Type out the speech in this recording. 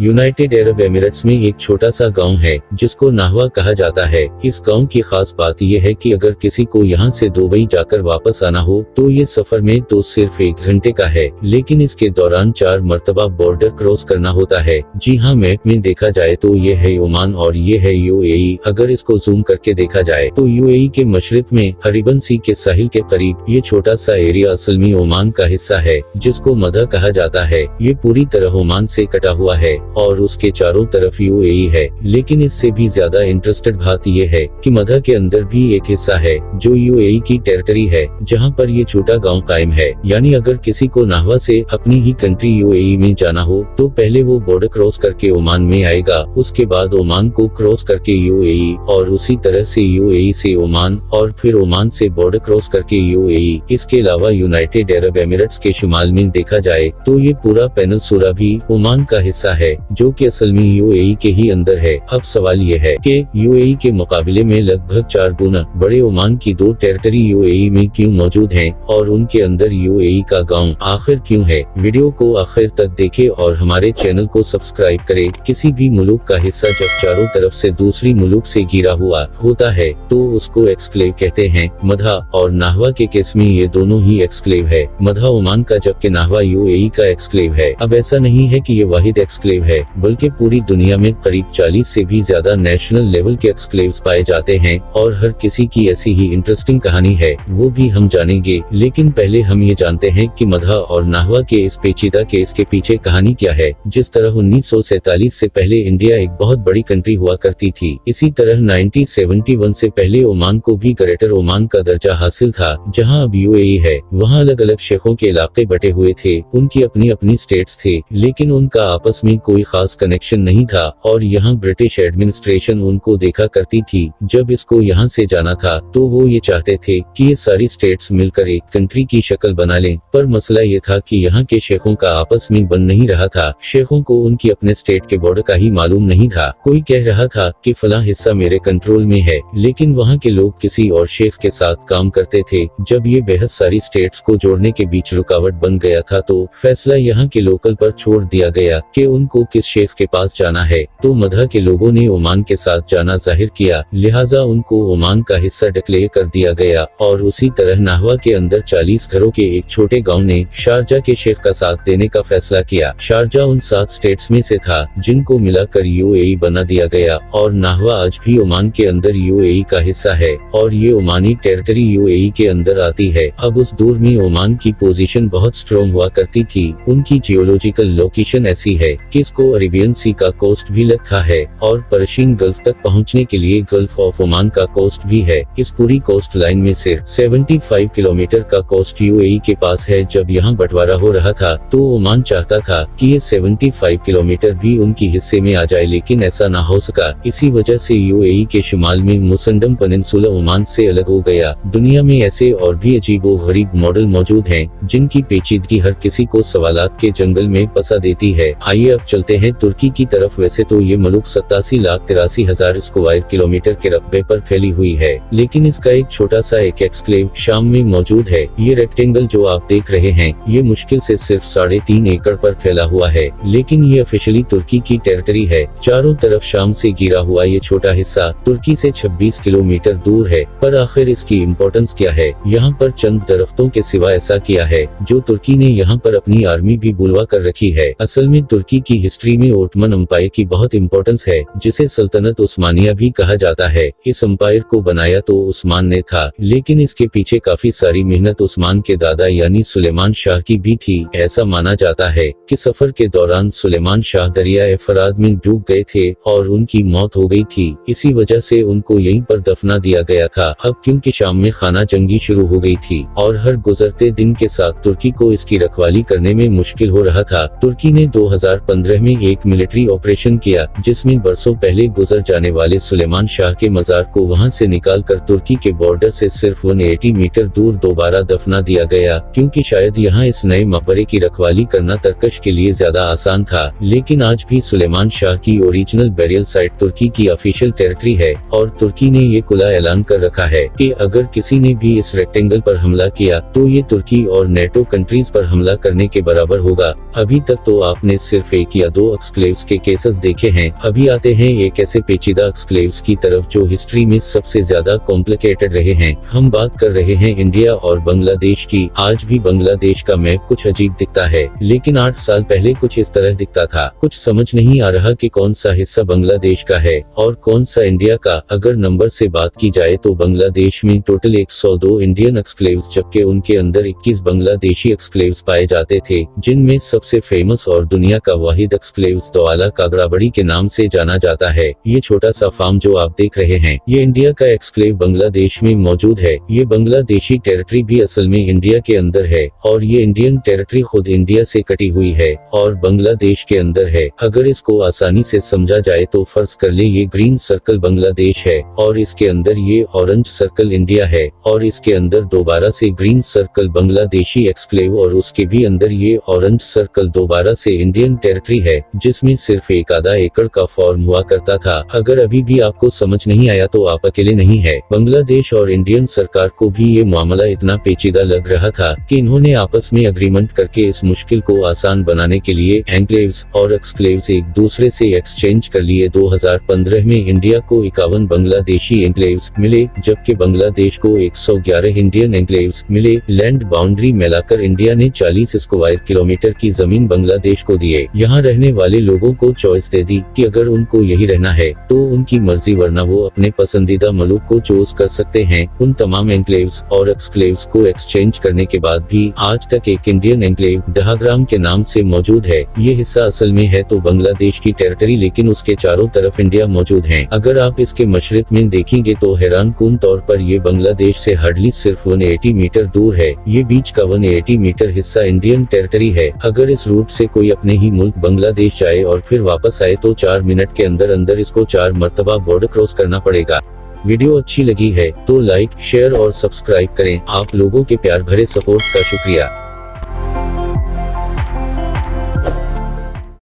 United Arab Emirates में एक छोटा सा गांव है जिसको नाहवा कहा जाता है। इस गांव की खास बात यह है कि अगर किसी को यहां से दुबई जाकर वापस आना हो तो ये सफर में तो सिर्फ 1 घंटे का है, लेकिन इसके दौरान 4 मर्तबा बॉर्डर क्रॉस करना होता है। जी हाँ, मैप में देखा जाए तो ये है ओमान और ये है यूएई। अगर इसको जूम करके देखा जाए तो यूएई के मशरिक में अरेबियन सी के साहिल के करीब ये छोटा सा एरिया असल में ओमान का हिस्सा है जिसको मधा कहा जाता है। ये पूरी तरह ओमान से कटा हुआ है और उसके चारों तरफ यूएई है। लेकिन इससे भी ज्यादा इंटरेस्टेड बात यह है कि मधा के अंदर भी एक हिस्सा है जो यूएई की टेरिटरी है जहां पर ये छोटा गांव कायम है। यानी अगर किसी को नाहवा से अपनी ही कंट्री यूएई में जाना हो तो पहले वो बॉर्डर क्रॉस करके ओमान में आएगा, उसके बाद ओमान को क्रॉस करके यूएई और उसी तरह से यूएई से ओमान और फिर ओमान से बॉर्डर क्रॉस करके यूएई। इसके अलावा यूनाइटेड अरब एमिरेट्स के शुमाल में देखा जाए तो ये पूरा पेनिनसुला भी ओमान का हिस्सा है जो कि असल में यूएई के ही अंदर है। अब सवाल ये है कि यूएई के मुकाबले में लगभग 4 गुना बड़े ओमान की 2 टेरिटरी यूएई में क्यों मौजूद हैं और उनके अंदर यूएई का गांव आखिर क्यों है। वीडियो को आखिर तक देखें और हमारे चैनल को सब्सक्राइब करें। किसी भी मुल्क का हिस्सा जब चारों तरफ से दूसरी मुल्क से घिरा हुआ होता है तो उसको एक्सक्लेव कहते हैं। मधा और नाहवा के केस में ये दोनों ही एक्सक्लेव है। मधा ओमान का जबकि नाहवा यूएई का एक्सक्लेव है। अब ऐसा नहीं है कि ये वाहिद एक्सक्लेव है, बल्कि पूरी दुनिया में करीब 40 से भी ज्यादा नेशनल लेवल के एक्सक्लेव्स पाए जाते हैं और हर किसी की ऐसी ही इंटरेस्टिंग कहानी है, वो भी हम जानेंगे। लेकिन पहले हम ये जानते हैं कि मधा और नाहवा के इस पेचीदा केस के पीछे कहानी क्या है। जिस तरह 1947 से पहले इंडिया एक बहुत बड़ी कंट्री हुआ करती थी, इसी तरह 1971 से पहले ओमान को भी ग्रेटर ओमान का दर्जा हासिल था। जहाँ अब यूएई है वहाँ अलग अलग शेखों के इलाके बटे हुए थे, उनकी अपनी अपनी स्टेट्स थे, लेकिन उनका आपस में कोई खास कनेक्शन नहीं था और यहाँ ब्रिटिश एडमिनिस्ट्रेशन उनको देखा करती थी। जब इसको यहाँ से जाना था तो वो ये चाहते थे कि ये सारी स्टेट्स मिलकर एक कंट्री की शक्ल बना लें, पर मसला ये था कि यहाँ के शेखों का आपस में बन नहीं रहा था। शेखों को उनकी अपने स्टेट के बॉर्डर का ही मालूम नहीं था। कोई कह रहा था कि फलां हिस्सा मेरे कंट्रोल में है, लेकिन वहाँ के लोग किसी और शेख के साथ काम करते थे। जब ये बेहद सारी स्टेट्स को जोड़ने के बीच रुकावट बन गया था तो फैसला यहाँ के लोकल पर छोड़ दिया गया कि उनको किस शेख के पास जाना है। तो मधा के लोगों ने ओमान के साथ जाना जाहिर किया, लिहाजा उनको ओमान का हिस्सा डिक्लेयर कर दिया गया। और उसी तरह नाहवा के अंदर 40 घरों के एक छोटे गांव ने शारजा के शेख का साथ देने का फैसला किया। शारजा उन 7 स्टेट्स में से था जिनको मिलाकर यूएई बना दिया गया और नाहवा आज भी ओमान के अंदर यूएई का हिस्सा है और ये ओमानी टेरिटरी यूएई के अंदर आती है। अब उस दौर में ओमान की पोजीशन बहुत स्ट्रॉन्ग हुआ करती थी। उनकी जियोलॉजिकल लोकेशन ऐसी है कि इसको अरेबियन सी का कोस्ट भी लगता है और पर्शियन गल्फ तक पहुंचने के लिए गल्फ ऑफ ओमान का कोस्ट भी है। इस पूरी कोस्ट लाइन में सिर्फ 75 किलोमीटर का कोस्ट यूएई के पास है। जब यहाँ बंटवारा हो रहा था तो ओमान चाहता था कि ये 75 किलोमीटर भी उनकी हिस्से में आ जाए, लेकिन ऐसा ना हो सका। इसी वजह से यूएई के शुमाल में मुसंडम पेनिनसुला ओमान से अलग हो गया। दुनिया में ऐसे और भी अजीबो गरीब मॉडल मौजूद हैं जिनकी पेचीदगी हर किसी को सवालात के जंगल में फंसा देती है। आइए अब चलते हैं तुर्की की तरफ। वैसे तो ये मुल्क 87,83,000 स्क्वायर किलोमीटर के रकबे पर फैली हुई है, लेकिन इसका एक छोटा सा एक एक्सक्लेव शाम में मौजूद है। ये रेक्टेंगल जो आप देख रहे हैं ये मुश्किल से सिर्फ 3.5 एकड़ पर फैला हुआ है, लेकिन ये ऑफिशियली तुर्की की टेरिटरी है। चारों तरफ शाम से घिरा हुआ ये छोटा हिस्सा तुर्की से 26 किलोमीटर दूर है। पर आखिर इसकी इम्पोर्टेंस क्या है? यहाँ पर चंद दरख्तों के सिवा ऐसा किया है जो तुर्की ने यहाँ पर अपनी आर्मी भी बुलवा कर रखी है। असल में तुर्की की हिस्ट्री में ओटमन एम्पायर की बहुत इम्पोर्टेंस है, जिसे सल्तनत उस्मानिया भी कहा जाता है। इस एम्पायर को बनाया तो उस्मान ने था, लेकिन इसके पीछे काफी सारी मेहनत उस्मान के दादा यानी सुलेमान शाह की भी थी। ऐसा माना जाता है कि सफर के दौरान सुलेमान शाह दरिया फराद में डूब गए थे और उनकी मौत हो गई थी। इसी वजह से उनको यहीं पर दफना दिया गया था। अब क्योंकि शाम में खाना जंगी शुरू हो गई थी और हर गुजरते दिन के साथ तुर्की को इसकी रखवाली करने में मुश्किल हो रहा था, तुर्की ने 2015 में एक मिलिट्री ऑपरेशन किया जिसमें बरसों पहले गुजर जाने वाले सुलेमान शाह के मजार को वहां से निकालकर तुर्की के बॉर्डर से सिर्फ 180 मीटर दूर दोबारा दफना दिया गया, क्योंकि शायद यहाँ इस नए मकबरे की रखवाली करना तर्कश के लिए ज्यादा आसान था। लेकिन आज भी सुलेमान शाह की ओरिजिनल बेरियल साइट तुर्की की ऑफिशियल टेरिटरी है और तुर्की ने ये खुला ऐलान कर रखा है कि अगर किसी ने भी इस रेक्टेंगल पर हमला किया तो ये तुर्की और नेटो कंट्रीज पर हमला करने के बराबर होगा। अभी तक तो आपने सिर्फ 1 या 2 एक्सक्लेव्स के केसेस देखे हैं। अभी आते हैं एक ऐसे पेचीदा एक्सक्लेव्स की तरफ जो हिस्ट्री में सबसे ज्यादा कॉम्प्लिकेटेड रहे हैं। हम बात कर रहे हैं इंडिया और बांग्लादेश की। आज भी बांग्लादेश का मैप कुछ अजीब दिखता है, लेकिन 8 साल पहले कुछ इस तरह दिखता था। कुछ समझ नहीं आ रहा कि कौन सा हिस्सा बांग्लादेश का है और कौन सा इंडिया का। अगर नंबर से बात की जाए तो बांग्लादेश में टोटल 102 इंडियन एक्सक्लेव्स जबकि उनके अंदर 21 बांग्लादेशी एक्सक्लेव्स पाए जाते थे, जिनमें सबसे फेमस और दुनिया का वाहिद एक्सक्लेव्स दौआला कागड़ाबड़ी के नाम से जाना जाता है। ये छोटा सा फार्म जो आप देख रहे हैं, ये इंडिया का एक्सक्लेव बांग्लादेश में मौजूद है। ये बांग्लादेशी टेरिटरी भी असल में इंडिया के अंदर है और ये इंडियन टेरिटरी खुद इंडिया से कटी हुई है और बांग्लादेश के अंदर है। अगर इसको आसानी से समझा जाए तो फर्ज कर ले ये ग्रीन सर्कल बांग्लादेश है और इसके अंदर ये ऑरेंज सर्कल इंडिया है और इसके अंदर दोबारा से ग्रीन सर्कल बांग्लादेशी एक्सक्लेव और उसके भी अंदर ये ऑरेंज सर्कल दोबारा से इंडियन टेरिटरी है, जिसमें सिर्फ एक आधा एकड़ का फॉर्म हुआ करता था। अगर अभी भी आपको समझ नहीं आया तो आप अकेले नहीं है। बांग्लादेश और इंडियन सरकार को भी ये मामला इतना पेचीदा लग रहा था कि इन्होंने आपस में एग्रीमेंट करके इस मुश्किल को आसान बनाने के लिए एन्क्लेव्स और एक्सक्लेव्स एक दूसरे से एक्सचेंज कर लिए। 2015 में इंडिया को 51 बांग्लादेशी एन्क्लेव्स मिले, जबकि बांग्लादेश को 111 इंडियन एन्क्लेव्स मिले। लैंड बाउंड्री मिलाकर इंडिया ने 40 स्क्वायर किलोमीटर की जमीन बांग्लादेश को दिए। यहाँ रहने वाले लोगों को चॉइस दे दी कि अगर उनको यही रहना है तो उनकी मर्जी, वरना वो अपने पसंदीदा मुल्क को चूज कर सकते हैं। उन तमाम एन्क्लेव्स और एक्सक्लेव्स को एक्सचेंज करने के बाद भी आज तक एक इंडियन एन्क्लेव दहाग्राम के नाम से मौजूद है। ये हिस्सा असल में है तो बांग्लादेश की टेरिटरी, लेकिन उसके चारों तरफ इंडिया मौजूद है। अगर आप इसके मशरिक में देखेंगे तो हैरानकुन तौर पर ये बांग्लादेश से हार्डली सिर्फ 180 मीटर दूर है। ये बीच का 180 मीटर हिस्सा इंडियन टेरिटरी है। अगर इस रूट से कोई अपने ही मुल्क बांग्लादेश जाए और फिर वापस आए तो 4 मिनट के अंदर अंदर इसको 4 मर्तबा बॉर्डर क्रॉस करना पड़ेगा। वीडियो अच्छी लगी है तो लाइक, शेयर और सब्सक्राइब करें। आप लोगों के प्यार भरे सपोर्ट का शुक्रिया।